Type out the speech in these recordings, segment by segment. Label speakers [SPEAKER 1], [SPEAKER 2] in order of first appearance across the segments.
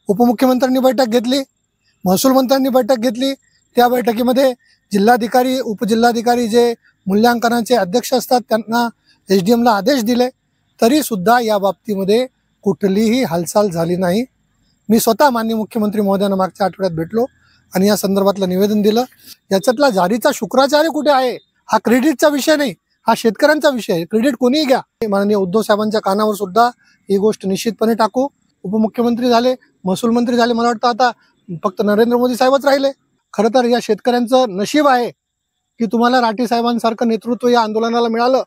[SPEAKER 1] उपमुख्यमंत्र्यांनी बैठक घेतली, महसूल मंत्र्यांनी बैठक घेतली। त्या बैठकीमध्ये जिल्हाधिकारी उपजिल्हाधिकारी जे मूल्यांकनाचे अध्यक्ष असतात त्यांना SDMला आदेश दिले, तरी सुद्धा या बाबतीमध्ये कुठलीही हालचाल झाली नाही। मी स्वतः माननीय मुख्यमंत्री महोदयांना मागच्या आठवड्यात भेटलो आणि या संदर्भातलं निवेदन दिलं। याच्यातला जारीचा शुक्राचार्य कुठे आहे हा क्रेडिटचा विषय नाही, हा शेतकऱ्यांचा विषय आहे। क्रेडिट कोणीही घ्या, माननीय उद्धव साहेबांच्या कानावर सुद्धा ही गोष्ट निश्चितपणे टाकू। उपमुख्यमंत्री झाले, महसूल मंत्री झाले, मला वाटतं आता फक्त नरेंद्र मोदी साहेबच राहिले। खरं तर या शेतकऱ्यांचं नशीब आहे की तुम्हाला राठी साहेबांसारखं नेतृत्व या आंदोलनाला मिळालं।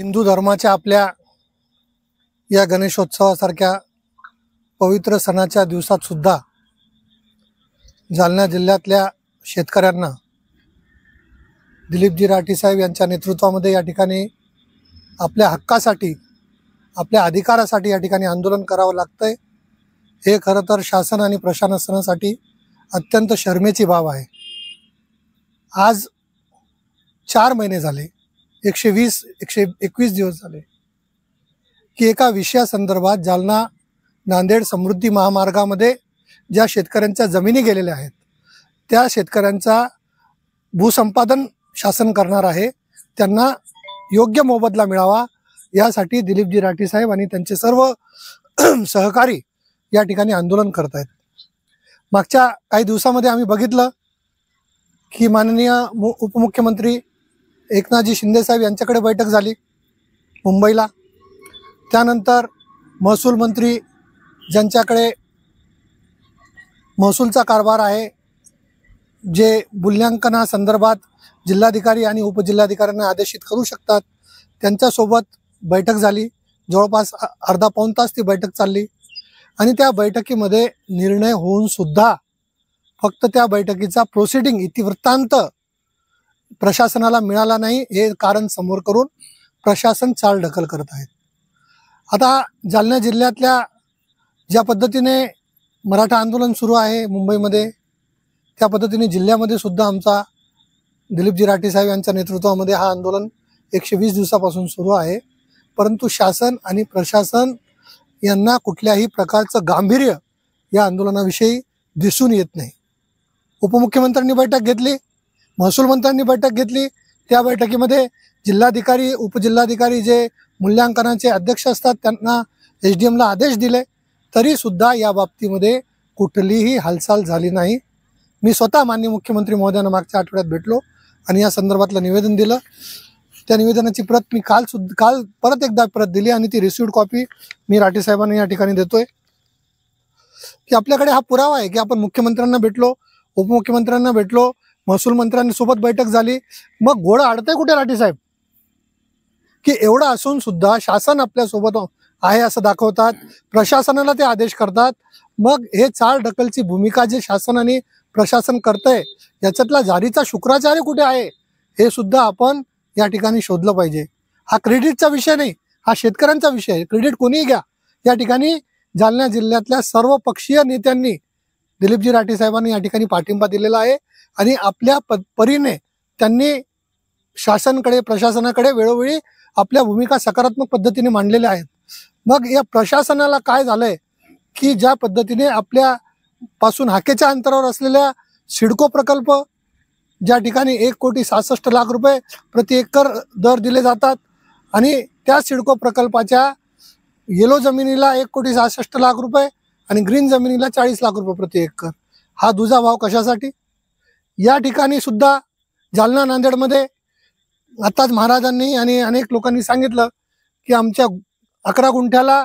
[SPEAKER 1] हिंदू धर्माच्या आपल्या या गणेशोत्सवासारख्या पवित्र सणाच्या दिवसात सुद्धा जालना जिल्ह्यातल्या शेतकऱ्यांना दिलीपजी राठी साहेब यांच्या नेतृत्वामध्ये या ठिकाणी आपल्या हक्कासाठी, आपल्या अधिकारासाठी या ठिकाणी आंदोलन करावं लागतंय। हे खरं तर शासन आणि प्रशासनासाठी अत्यंत शरमेची बाब आहे। आज 4 महिने झाले, 121 दिवस झाले की एका विषयासंदर्भात जालना नांदेड समृद्धी महामार्गामध्ये ज्या शेतकऱ्यांच्या जमिनी गेलेल्या आहेत त्या शेतकऱ्यांचा भूसंपादन शासन करणार आहे, त्यांना योग्य मोबदला मिळावा यासाठी दिलीपजी राठी साहेब आणि त्यांचे सर्व सहकारी या ठिकाणी आंदोलन करत आहेत। मागच्या काही दिवसामध्ये आम्ही बघितलं की माननीय उपमुख्यमंत्री एकनाथजी शिंदे साहेब यांच्याकडे बैठक झाली मुंबईला। त्यानंतर महसूल मंत्री ज्यांच्याकडे महसूलचा कारभार आहे, जे मूल्यांकनासंदर्भात जिल्हाधिकारी आणि उपजिल्हाधिकाऱ्यांना आदेशित करू शकतात, त्यांच्यासोबत बैठक झाली। जवळपास अर्धा पाऊण तास ती बैठक चालली आणि त्या बैठकीमध्ये निर्णय होऊन सुद्धा फक्त त्या बैठकीचा प्रोसिडिंग इतिवृत्तांत प्रशासनाला मिळाला नाही, हे कारण समोर करून प्रशासन चालढकल करत आहेत। आता जालना जिल्ह्यातल्या ज्या पद्धतीने मराठा आंदोलन सुरू आहे मुंबईमध्ये, त्या पद्धतीने जिल्ह्यामध्ये सुद्धा आमचा दिलीपजी राठी साहेब यांच्या नेतृत्वामध्ये हा आंदोलन 120 दिवसापासून सुरू आहे। परंतु शासन आणि प्रशासन यांना कुठल्याही प्रकारचं गांभीर्य या आंदोलनाविषयी दिसून येत नाही। उपमुख्यमंत्र्यांनी बैठक घेतली, महसूल मंत्र्यांनी बैठक घेतली। त्या बैठकीमध्ये जिल्हाधिकारी उपजिल्हाधिकारी जे मूल्यांकनाचे अध्यक्ष असतात त्यांना SDMला आदेश दिले, तरी सुद्धा या बाबतीमध्ये कुठलीही हालचाल झाली नाही। मी स्वतः माननीय मुख्यमंत्री महोदयांना मागच्या आठवड्यात भेटलो आणि या संदर्भातलं निवेदन दिलं। त्या निवेदनाची प्रत मी काल परत एकदा प्रत दिली आणि ती रिसिव्ड कॉपी मी राठी साहेबांना या ठिकाणी देतोय की आपल्याकडे हा पुरावा आहे की आपण मुख्यमंत्र्यांना भेटलो, उपमुख्यमंत्र्यांना भेटलो, महसूल मंत्र्यांसोबत बैठक झाली। मग घोडं अडतंय कुठे राठी साहेब की एवढं असून सुद्धा शासन आपल्यासोबत आहे असं दाखवतात, प्रशासनाला ते आदेश करतात। मग हे चालढकलची भूमिका जे शासन आणि प्रशासन करतंय याच्यातला जारीचा शुक्राचार्य कुठे आहे हे सुद्धा आपण या ठिकाणी शोधलं पाहिजे। हा क्रेडिटचा विषय नाही, हा शेतकऱ्यांचा विषय आहे। क्रेडिट कोणीही घ्या। या ठिकाणी जालना जिल्ह्यातल्या सर्व पक्षीय नेत्यांनी दिलीपजी राठी साहेबांनी या ठिकाणी पाठिंबा दिलेला आहे आणि आपल्या परीने त्यांनी शासनाकडे प्रशासनाकडे वेळोवेळी आपल्या भूमिका सकारात्मक पद्धतीने मांडलेल्या आहेत। मग या प्रशासनाला काय झालंय की ज्या पद्धतीने आपल्या पासून हाकेच्या अंतरावर असलेल्या सिडको प्रकल्प ज्या ठिकाणी 1,66,00,000 रुपये प्रति एकर दर दिले जातात आणि त्या सिडको प्रकल्पाच्या येलो जमिनीला 1,66,00,000 रुपये आणि ग्रीन जमिनीला 40 लाख रुपये प्रति एकर, हा दुजा भाव कशासाठी? या ठिकाणी सुद्धा जालना नांदेडमध्ये आताच महाराजांनी आणि अनेक लोकांनी सांगितलं की आमच्या 11 गुंठ्याला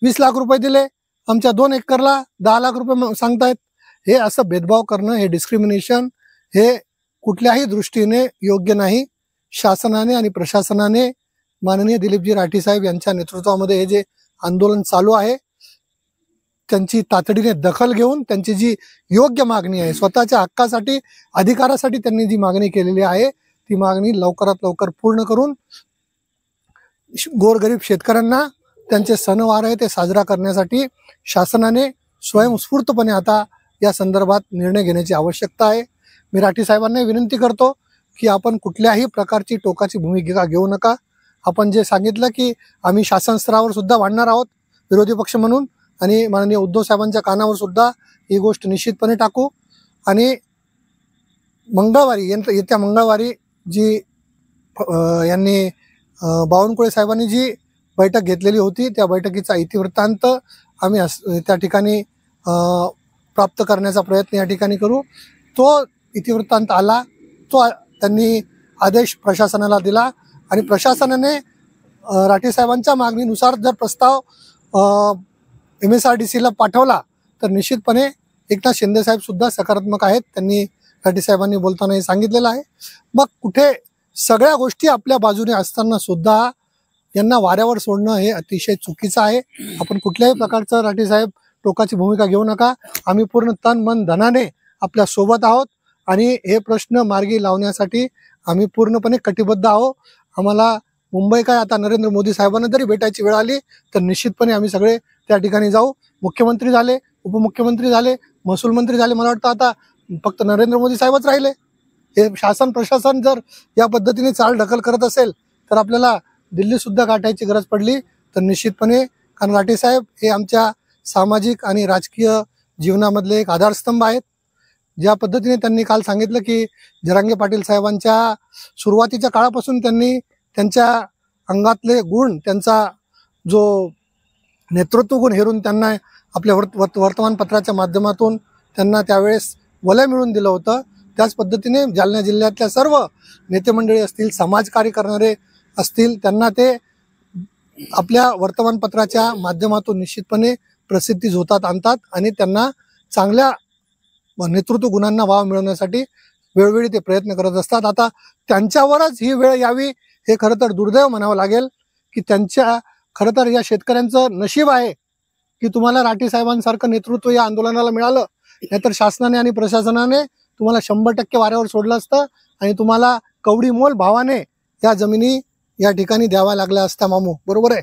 [SPEAKER 1] 20 लाख रुपये दिले, आमच्या 2 एकरला 10 लाख रुपये सांगतायत। हे असं भेदभाव करणं, हे डिस्क्रिमिनेशन, हे कुठल्याही दृष्टीने योग्य नाही। शासनाने आणि प्रशासनाने माननीय दिलीपजी राठी साहेब यांच्या नेतृत्वामध्ये हे जे आंदोलन चालू आहे त्यांची तातडीने दखल घेऊन त्यांची जी योग्य मागणी आहे, स्वतःच्या हक्कासाठी अधिकारासाठी त्यांनी जी मागणी केलेली आहे ती मागणी लवकरात लवकर पूर्ण करून गोरगरीब शेतकऱ्यांना त्यांचे सणवार आहे ते साजरा करण्यासाठी शासनाने स्वयंस्फूर्तपणे आता या संदर्भात निर्णय घेण्याची आवश्यकता आहे। मी राठी साहेबांना विनंती करतो की आपण कुठल्याही प्रकारची टोकाची भूमिका घेऊ नका। आपण जे सांगितलं की आम्ही शासन स्तरावर सुद्धा वाढणार आहोत विरोधी पक्ष म्हणून, आणि माननीय उद्धव साहेबांच्या कानावर सुद्धा ही गोष्ट निश्चितपणे टाकू. आणि मंगळवारी, येत्या मंगळवारी जी यांनी बावनकुळे साहेबांनी जी बैठक घेतलेली होती, त्या बैठकीचा इतिवृत्तांत आम्ही त्या ठिकाणी प्राप्त करण्याचा प्रयत्न या ठिकाणी करू. तो इतिवृत्तांत आला, तो त्यांनी आदेश प्रशासनाला दिला आणि प्रशासनाने राठी साहेबांच्या मागणीनुसार जर प्रस्ताव MSRDCला पाठवला तर निश्चितपणे एकनाथ शिंदे साहेब सुद्धा सकारात्मक आहेत. त्यांनी राठी साहेबांनी बोलताना हे सांगितलेलं आहे. मग कुठे सगळ्या गोष्टी आपल्या बाजूने असताना सुद्धा यांना वाऱ्यावर सोडणं हे अतिशय चुकीचं आहे. आपण कुठल्याही प्रकारचं राठी साहेब टोकाची भूमिका घेऊ नका. आम्ही पूर्ण तन मन धनाने आपल्या सोबत आहोत आणि हे प्रश्न मार्गी लावण्यासाठी आम्ही पूर्णपणे कटिबद्ध आहोत. आम्हाला मुंबई काय, आता नरेंद्र मोदी साहेबांना जरी भेटायची वेळ आली तर निश्चितपणे आम्ही सगळे त्या ठिकाणी जाऊ. मुख्यमंत्री झाले, उपमुख्यमंत्री झाले, महसूल मंत्री झाले, मला वाटतं आता फक्त नरेंद्र मोदी साहेबच राहिले. हे शासन प्रशासन जर या पद्धतीने चाल ढकल करत असेल तर आपल्याला दिल्ली सुद्धा गाठायची गरज पडली तर निश्चितपणे, कारण राठी साहेब हे आमच्या सामाजिक आणि राजकीय जीवनामधले एक आधारस्तंभ आहेत. ज्या पद्धतीने त्यांनी काल सांगितलं की जरांगे पाटील साहेबांच्या सुरुवातीच्या काळापासून त्यांनी त्यांच्या अंगातले गुण, त्यांचा जो नेतृत्व गुण हेरून त्यांना आपल्या वर्तमानपत्राच्या माध्यमातून त्यांना त्यावेळेस वलय मिळवून दिलं होतं. त्याच पद्धतीने जालना जिल्ह्यातल्या सर्व नेते मंडळी असतील, समाजकार्य करणारे असतील, त्यांना ते आपल्या वर्तमानपत्राच्या माध्यमातून निश्चितपणे प्रसिद्धी झोतात आणतात आणि त्यांना चांगल्या नेतृत्व गुणांना वाव मिळवण्यासाठी वेळोवेळी ते प्रयत्न करत असतात. आता त्यांच्यावरच ही वेळ यावी हे खरं तर दुर्दैव म्हणावं लागेल की त्यांच्या, खरं तर या शेतकऱ्यांचं नशीब आहे की तुम्हाला राठी साहेबांसारखं नेतृत्व या आंदोलनाला मिळालं, नाहीतर शासनाने आणि प्रशासनाने तुम्हाला 100% वाऱ्यावर सोडलं असतं आणि तुम्हाला कवडी मोल भावाने या जमिनी या ठिकाणी द्याव्या लागल्या असत्या मामू, बरोबर आहे.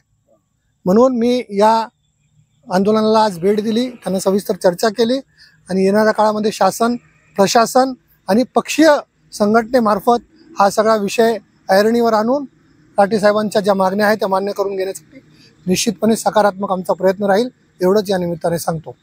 [SPEAKER 1] म्हणून मी या आंदोलनाला आज भेट दिली, त्यांना सविस्तर चर्चा केली आणि येणाऱ्या काळामध्ये शासन, प्रशासन आणि पक्षीय संघटनेमार्फत हा सगळा विषय ऐरणीवर आणून राठी साहेबांच्या ज्या मागण्या आहेत त्या मान्य करून घेण्यासाठी निश्चितपणे सकारात्मक आमचा प्रयत्न राहील, एवढंच या निमित्ताने सांगतो.